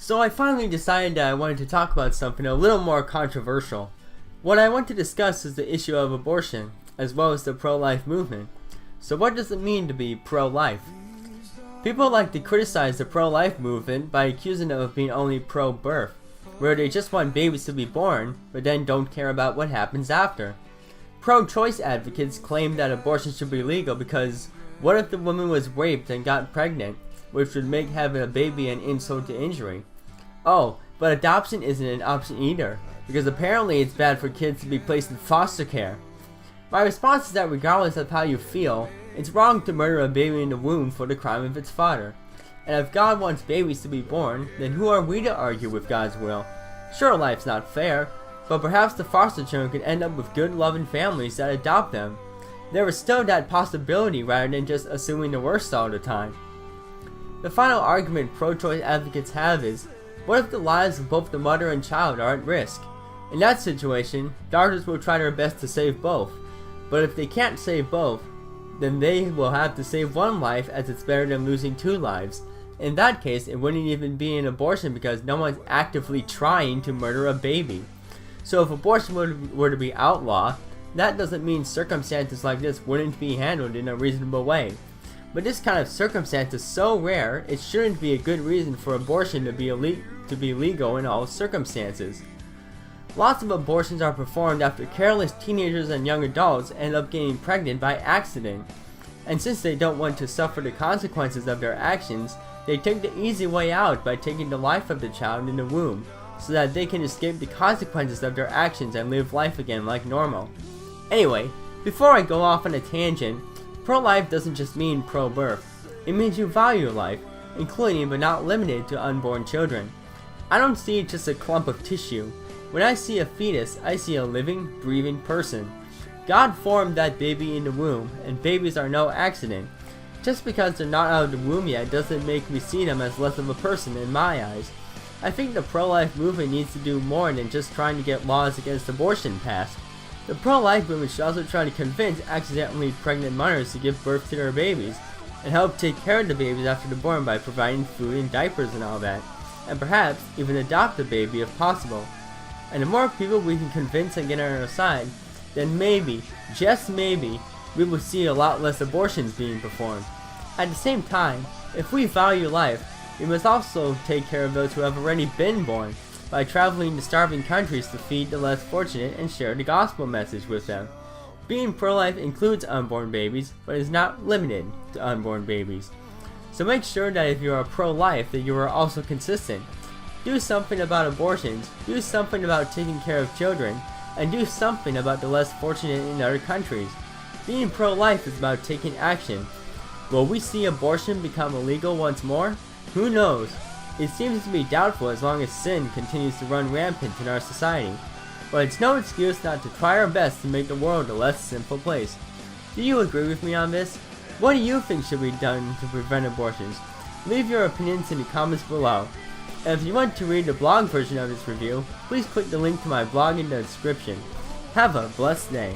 So I finally decided that I wanted to talk about something a little more controversial. What I want to discuss is the issue of abortion, as well as the pro-life movement. So what does it mean to be pro-life? People like to criticize the pro-life movement by accusing them of being only pro-birth, where they just want babies to be born, but then don't care about what happens after. Pro-choice advocates claim that abortion should be legal because what if the woman was raped and got pregnant, which would make having a baby an insult to injury? Oh, but adoption isn't an option either, because apparently it's bad for kids to be placed in foster care. My response is that regardless of how you feel, it's wrong to murder a baby in the womb for the crime of its father. And if God wants babies to be born, then who are we to argue with God's will? Sure, life's not fair, but perhaps the foster children could end up with good, loving families that adopt them. There is still that possibility rather than just assuming the worst all the time. The final argument pro-choice advocates have is, what if the lives of both the mother and child are at risk? In that situation, doctors will try their best to save both, but if they can't save both, then they will have to save one life, as it's better than losing two lives. In that case, it wouldn't even be an abortion because no one's actively trying to murder a baby. So if abortion were to be outlawed, that doesn't mean circumstances like this wouldn't be handled in a reasonable way. But this kind of circumstance is so rare, it shouldn't be a good reason for abortion to be legal in all circumstances. Lots of abortions are performed after careless teenagers and young adults end up getting pregnant by accident. And since they don't want to suffer the consequences of their actions, they take the easy way out by taking the life of the child in the womb, so that they can escape the consequences of their actions and live life again like normal. Anyway, before I go off on a tangent, pro-life doesn't just mean pro-birth. It means you value life, including but not limited to unborn children. I don't see just a clump of tissue. When I see a fetus, I see a living, breathing person. God formed that baby in the womb, and babies are no accident. Just because they're not out of the womb yet doesn't make me see them as less of a person in my eyes. I think the pro-life movement needs to do more than just trying to get laws against abortion passed. The pro-life movement should also try to convince accidentally pregnant mothers to give birth to their babies, and help take care of the babies after they're born by providing food and diapers and all that, and perhaps even adopt the baby if possible. And the more people we can convince and get on our side, then maybe, just maybe, we will see a lot less abortions being performed. At the same time, if we value life, we must also take care of those who have already been born, by traveling to starving countries to feed the less fortunate and share the gospel message with them. Being pro-life includes unborn babies, but is not limited to unborn babies. So make sure that if you are pro-life, that you are also consistent. Do something about abortions, do something about taking care of children, and do something about the less fortunate in other countries. Being pro-life is about taking action. Will we see abortion become illegal once more? Who knows? It seems to be doubtful as long as sin continues to run rampant in our society. But it's no excuse not to try our best to make the world a less sinful place. Do you agree with me on this? What do you think should be done to prevent abortions? Leave your opinions in the comments below. And if you want to read the blog version of this review, please click the link to my blog in the description. Have a blessed day.